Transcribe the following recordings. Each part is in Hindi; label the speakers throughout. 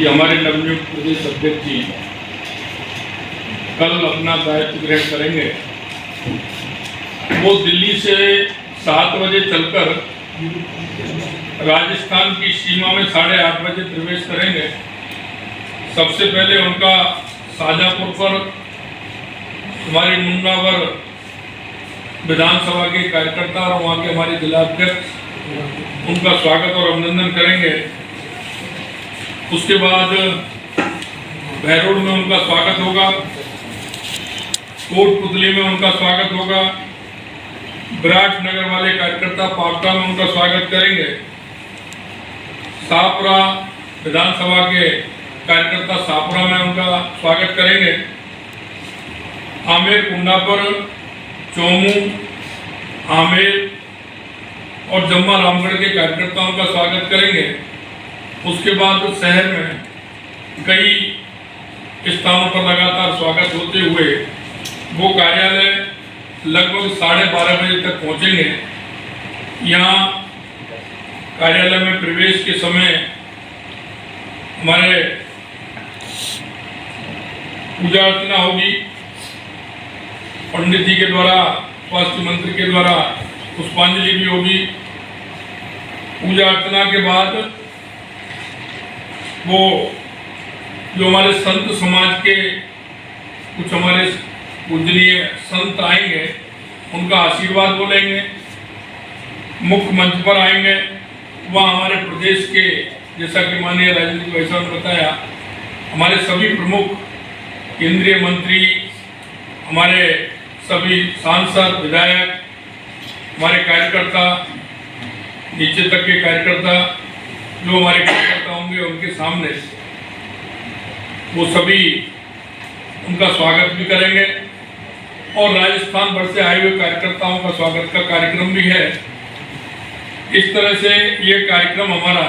Speaker 1: कि हमारे नवनियुक्त प्रदेश अध्यक्ष जी कल अपना दायित्व ग्रहण करेंगे। वो दिल्ली से 7 बजे चलकर राजस्थान की सीमा में 8:30 बजे प्रवेश करेंगे। सबसे पहले उनका शाजापुर पर हमारी मुन्नावर विधानसभा के कार्यकर्ता और वहाँ के हमारे जिला अध्यक्ष उनका स्वागत और अभिनंदन करेंगे। उसके बाद बहरोड में उनका स्वागत होगा, कोटपुतली में उनका स्वागत होगा, विराटनगर वाले कार्यकर्ता पावटा में उनका स्वागत करेंगे, शाहपुरा विधानसभा के कार्यकर्ता शाहपुरा में उनका स्वागत करेंगे, आमेर कुंडापुर, चौमू, आमेर और जम्मा रामगढ़ के कार्यकर्ताओं का स्वागत करेंगे। उसके बाद शहर में कई स्थानों पर लगातार स्वागत होते हुए वो कार्यालय लगभग 12:30 बजे तक पहुंचेंगे। यहाँ कार्यालय में प्रवेश के समय हमारे पूजा अर्चना होगी, पंडित जी के द्वारा, स्वास्थ्य मंत्री के द्वारा पुष्पांजलि भी होगी। पूजा अर्चना के बाद वो जो हमारे संत समाज के कुछ हमारे पूजनीय संत आएंगे, उनका आशीर्वाद बोलेंगे, मुख्य मंच पर आएंगे। वहाँ हमारे प्रदेश के, जैसा कि माननीय राजनीतिक वैसा ने बताया, हमारे सभी प्रमुख केंद्रीय मंत्री, हमारे सभी सांसद, विधायक, हमारे कार्यकर्ता, नीचे तक के कार्यकर्ता जो हमारे कार्यकर्ता होंगे, उनके सामने वो सभी उनका स्वागत भी करेंगे। और राजस्थान भर से आए हुए कार्यकर्ताओं का स्वागत का कार्यक्रम भी है। इस तरह से ये कार्यक्रम हमारा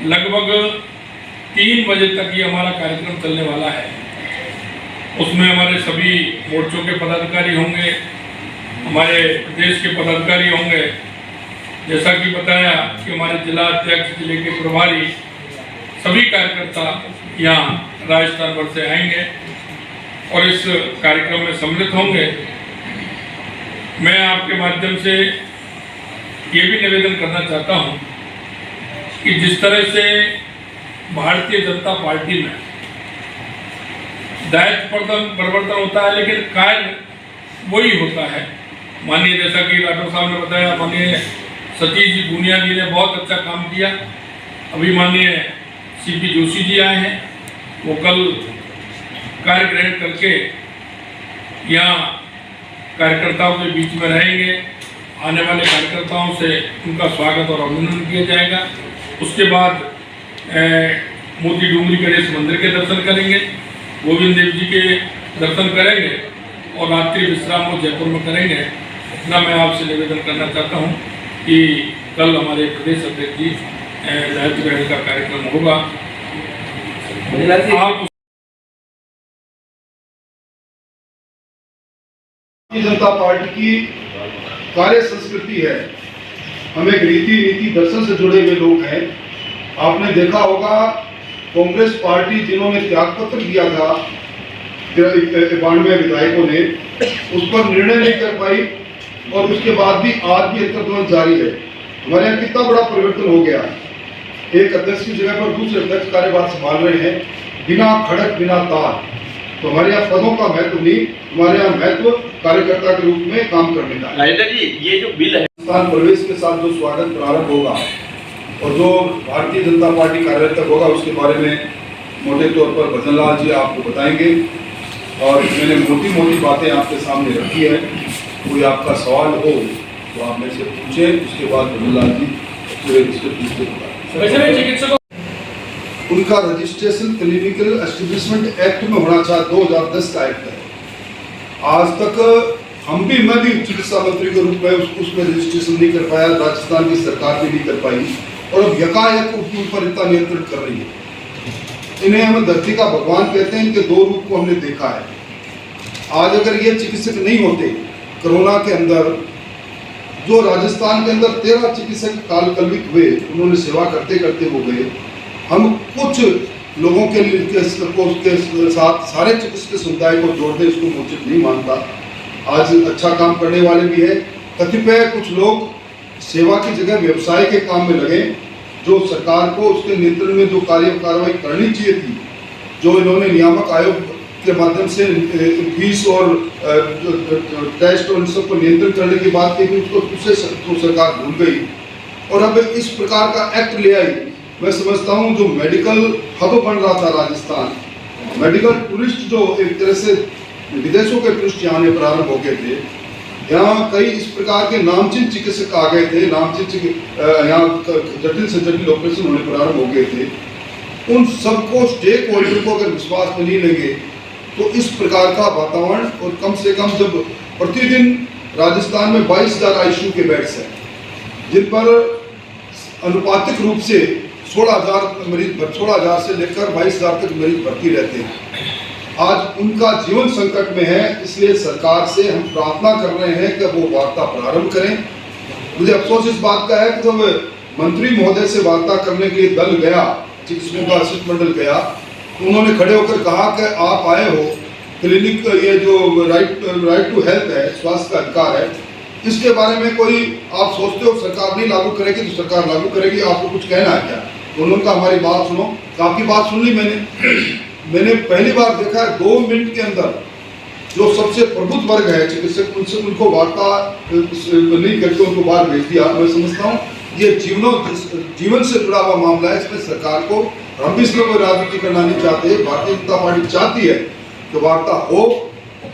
Speaker 1: लगभग 3 बजे तक ये हमारा कार्यक्रम चलने वाला है। उसमें हमारे सभी मोर्चों के पदाधिकारी होंगे, हमारे प्रदेश के पदाधिकारी होंगे। जैसा कि बताया कि हमारे जिला अध्यक्ष, जिले के प्रभारी, सभी कार्यकर्ता यहाँ राजस्थान भर से आएंगे और इस कार्यक्रम में सम्मिलित होंगे। मैं आपके माध्यम से ये भी निवेदन करना चाहता हूँ कि जिस तरह से भारतीय जनता पार्टी में दायित्व परिवर्तन होता है, लेकिन कार्य वही होता है। माननीय, जैसा कि राठौर साहब ने बताया, माननीय सतीश जी पूनिया जी ने बहुत अच्छा काम किया। अभी माननीय सीपी जोशी जी आए हैं, वो कल कार्य ग्रहण करके यहाँ कार्यकर्ताओं के बीच में रहेंगे। आने वाले कार्यकर्ताओं से उनका स्वागत और अभिनंदन किया जाएगा। उसके बाद मोती डूंगरी गणेश मंदिर के दर्शन करेंगे, गोविंद देव जी के दर्शन करेंगे और रात्रि विश्राम को जयपुर में करेंगे। इतना मैं आपसे निवेदन करना चाहता हूँ कि कल हमारे प्रदेश अध्यक्ष जी दायित्व ग्रहण का कार्यक्रम होगा।
Speaker 2: भारतीय जनता पार्टी की कार्य संस्कृति है। हम एक रीति नीति दर्शन से जुड़े हुए लोग हैं। आपने देखा होगा कांग्रेस पार्टी जिन्होंने त्याग पत्र दिया था 92 विधायकों ने, उस पर निर्णय नहीं कर पाई और उसके बाद भी आज भी अंतर्द्वंद जारी है। हमारे यहाँ कितना बड़ा परिवर्तन हो गया। एक अध्यक्ष की जगह पर दूसरे अध्यक्ष कार्यभार संभाल रहे हैं, बिना खड़क बिना तार। तो हमारे यहाँ पदों का महत्व नहीं, हमारे यहाँ महत्व कार्यकर्ता के रूप में काम करने का।
Speaker 3: राजेंद्र जी, ये जो बिल है,
Speaker 2: स्थान प्रवेश के साथ जो स्वागत प्रारंभ होगा और जो भारतीय जनता पार्टी कार्यालय तक होगा, उसके बारे में मोटे तौर पर भजन लाल जी आपको बताएंगे। और मैंने मोटी मोटी बातें आपके सामने रखी है। कोई आपका सवाल हो तो आप मेरे से पूछे, उसके बाद भजन लाल जी पूरे पूछते बताएं। उनका रजिस्ट्रेशन क्लिनिकल एस्टेब्लिशमेंट एक्ट में होना चाहिए, 2010 का एक्ट है। आज तक मैं भी चिकित्सा मंत्री के रूप में उसमें रजिस्ट्रेशन नहीं कर पाया, राजस्थान की सरकार भी नहीं कर पाई और अब यकायक उनके ऊपर इतना नियंत्रण कर रही है। इन्हें हम धरती का भगवान कहते हैं। इनके 2 रूप को हमने देखा है। आज अगर ये चिकित्सक नहीं होते, कोरोना के अंदर जो राजस्थान के अंदर 13 चिकित्सक कालकल्पित हुए, उन्होंने सेवा करते करते वो गए। हम कुछ लोगों के लिए उसके साथ सारे चिकित्सक समुदाय को जोड़ दे, इसको मैं उचित नहीं मानता। आज अच्छा काम करने वाले भी है, कतिपय कुछ लोग सेवा की जगह व्यवसाय के काम में लगे, जो सरकार को उसके नियंत्रण में जो कार्रवाई करनी चाहिए थी, जो इन्होंने नियामक आयोग के माध्यम से फीस और टेस्ट और इन सबको नियंत्रण करने की बात की थी, उसको सरकार भूल गई और अब इस प्रकार का एक्ट ले आई। मैं समझता हूं जो मेडिकल हब बन रहा था राजस्थान, मेडिकल टूरिस्ट जो एक तरह से विदेशों के टूरिस्ट यहाँ आने प्रारंभ हो गए थे, यहाँ कई इस प्रकार के नामचीन चिकित्सक आ गए थे, यहाँ जटिल से जटिल ऑपरेशन होने प्रारंभ हो गए थे। उन सबको स्टेक होल्डर को अगर विश्वास में नहीं लेंगे तो इस प्रकार का वातावरण, और कम से कम जब प्रतिदिन राजस्थान में 22,000 आईसीयू के बेड्स हैं, जिन पर अनुपातिक रूप से 16,000 से लेकर 22,000 तक मरीज भर्ती रहते हैं, आज उनका जीवन संकट में है। इसलिए सरकार से हम प्रार्थना कर रहे हैं कि वो वार्ता प्रारंभ करें। मुझे अफसोस इस बात का है कि जब मंत्री महोदय से वार्ता करने के लिए दल गया, चिकित्सकों का शिष्टमंडल गया, तो उन्होंने खड़े होकर कहा कि आप आए हो, क्लिनिक ये जो राइट टू हेल्थ है, स्वास्थ्य का अधिकार है, इसके बारे में कोई आप सोचते हो सरकार नहीं लागू करेगी तो सरकार लागू करेगी, आपको कुछ कहना है क्या? तो उन्होंने कहा हमारी बात सुनो। तो आपकी बात सुन ली मैंने पहली बार देखा है 2 मिनट के अंदर जो सबसे प्रबुद्ध वर्ग है चिकित्सक, उनसे उनको वार्ता नहीं करके उनको बाहर भेज दिया। मैं समझता हूँ ये जीवन से जुड़ा हुआ मामला है, इसमें सरकार को, हम भी इसमें कोई राजनीति करना नहीं चाहते। भारतीय जनता पार्टी चाहती है कि वार्ता हो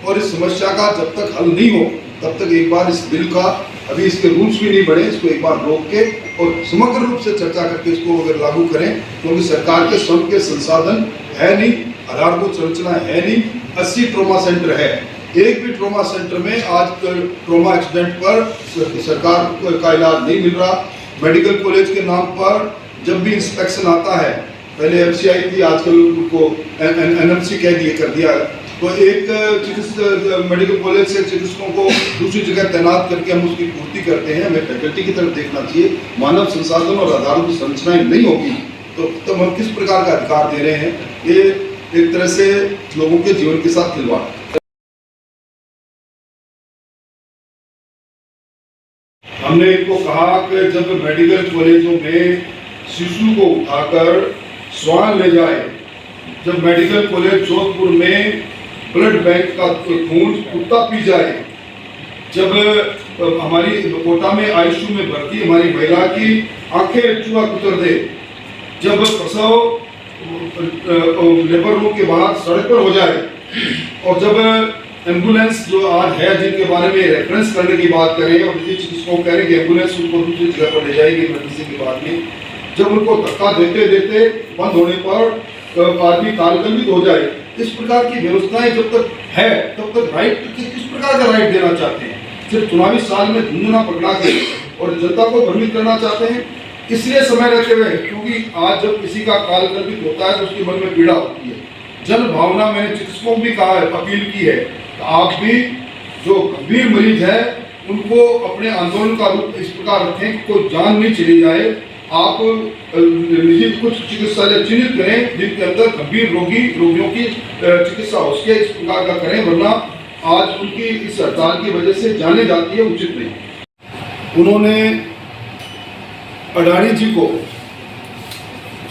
Speaker 2: और इस समस्या का जब तक हल नहीं हो तब तक एक बार इस बिल का, अभी इसके रूल्स भी नहीं बने, इसको एक बार रोक के और समग्र रूप से चर्चा करके इसको अगर लागू करें, क्योंकि सरकार के स्वयं के संसाधन है नहीं, आधारभूत संरचना है नहीं। 80 ट्रॉमा सेंटर है, एक भी ट्रॉमा सेंटर में आज ट्रॉमा एक्सीडेंट पर सरकार का इलाज नहीं मिल रहा। मेडिकल कॉलेज के नाम पर जब भी इंस्पेक्शन आता है, पहले एफसीआई थी, आजकल उनको एनएमसी कर दिया। तो एक मेडिकल कॉलेज से चिकित्सकों को दूसरी जगह तैनात करके हम उसकी पूर्ति करते हैं। हमें फैकल्टी की तरफ देखना चाहिए। मानव संसाधन और आधारभूत संरचनाएं नहीं होगी तो हम किस प्रकार का अधिकार दे रहे हैं? ये एक तरह से लोगों के जीवन के साथ खिलवाड़। हमने इनको कहा कि जब मेडिकल कॉलेजों में शिशु को उठाकर स्वान ले जाए, जब मेडिकल कॉलेज जोधपुर में ब्लड बैंक का खून कुत्ता पी जाए, जब हमारी कोटा में आईसीयू में भर्ती हमारी महिला की आंखें चूहा कुतर दे, जब प्रसव लेबर रूम के बाहर सड़क पर हो जाए, और जब एम्बुलेंस जो आज है जिनके बारे में रेफरेंस करने की बात करें और चिकित्सकों कह रहे हैं कि एम्बुलेंस उनको दूसरी जगह पर ले जाएगी इमरजेंसी के बाद में, जब उनको धक्का देते देते बंद होने पर आदमी कालकल्पित हो जाए, इस प्रकार की व्यवस्थाएं जब तक है तब तक राइट किस प्रकार का राइट देना चाहते हैं? सिर्फ चुनावी साल में झुंझुना पकड़ा के और जनता को भ्रमित करना चाहते हैं। इसलिए समय रहते हुए, क्योंकि आज जब किसी का कालकल्पित होता है तो उसके मन में पीड़ा होती है, जन भावना, मैंने चिकित्सकों को भी कहा है, अपील की है, तो आप भी जो गंभीर मरीज है उनको अपने आंदोलन का रूप इस प्रकार रखें कि कोई जान नहीं चली जाए। आप निजी कुछ चिकित्सालय चिन्हित करें जिनके अंदर गंभीर रोगियों की चिकित्सा हो सके, इस प्रकार का करें, वरना आज उनकी इस हड़ताल की वजह से जाने जाती है, उचित नहीं। उन्होंने अडानी जी को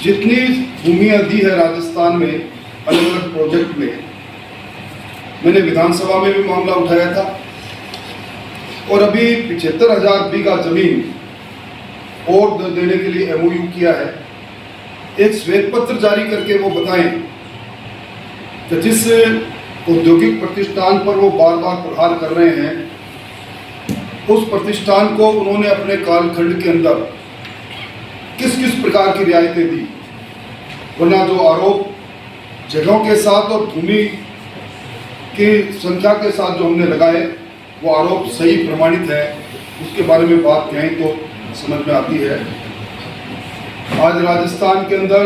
Speaker 2: जितनी भूमियां दी है राजस्थान में अलग अलग प्रोजेक्ट में, मैंने विधानसभा में भी मामला उठाया था, और अभी 75,000 बीघा जमीन और देने के लिए एमओयू किया है। एक श्वेत पत्र जारी करके वो बताएं कि जिस औद्योगिक प्रतिष्ठान पर वो बार बार प्रहार कर रहे हैं, उस प्रतिष्ठान को उन्होंने अपने कालखंड के अंदर किस किस प्रकार की रियायतें दी, वरना जो आरोप जगहों के साथ और भूमि की संख्या के साथ जो हमने लगाए वो आरोप सही प्रमाणित है, उसके बारे में बात कहें तो समझ में आती है। आज राजस्थान के अंदर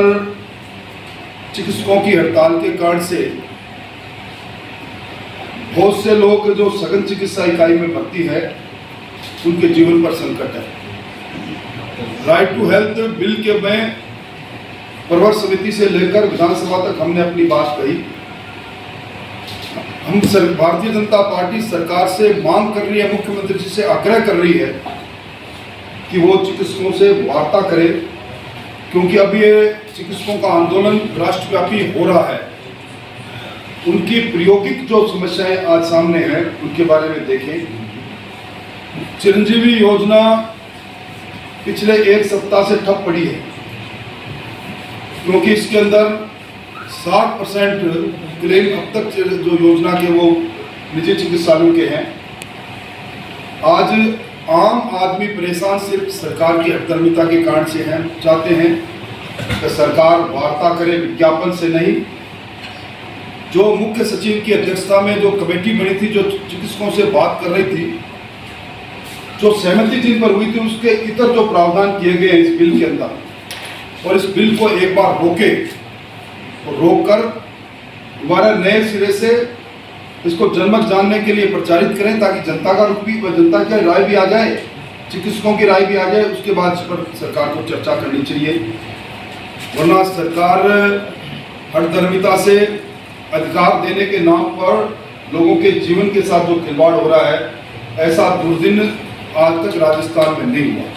Speaker 2: चिकित्सकों की हड़ताल के कारण से बहुत से लोग जो सघन चिकित्सा इकाई में भर्ती है उनके जीवन पर संकट है। राइट टू हेल्थ बिल के में प्रवर समिति से लेकर विधानसभा तक हमने अपनी बात कही। हम भारतीय जनता पार्टी सरकार से मांग कर रही है, मुख्यमंत्री जी से आग्रह कर रही है कि वो चिकित्सकों से वार्ता करे, क्योंकि अब ये चिकित्सकों का आंदोलन राष्ट्रव्यापी हो रहा है। उनकी प्रायोगिक जो समस्याएं आज सामने हैं उनके बारे में देखें। चिरंजीवी योजना पिछले एक सप्ताह से ठप पड़ी है, क्योंकि इसके अंदर 60% क्लेम अब तक जो योजना के वो निजी चिकित्सालयों के हैं। आज आम आदमी परेशान सिर्फ सरकार की हठधर्मिता के कारण से हैं। चाहते हैं कि सरकार वार्ता करे, विज्ञापन से नहीं। जो मुख्य सचिव की अध्यक्षता में जो कमेटी बनी थी, जो चिकित्सकों से बात कर रही थी, जो सहमति जिन पर हुई थी, उसके इतर जो प्रावधान किए गए हैं इस बिल के अंदर, और इस बिल को एक बार रोककर दोबारा नए सिरे से इसको जनमत जानने के लिए प्रचारित करें, ताकि जनता का रुख भी, जनता की राय भी आ जाए, चिकित्सकों की राय भी आ जाए। उसके बाद इस पर सरकार को चर्चा करनी चाहिए। वरना सरकार हठधर्मिता से अधिकार देने के नाम पर लोगों के जीवन के साथ जो खिलवाड़ हो रहा है, ऐसा दुर्दिन आज तक राजस्थान में नहीं हुआ।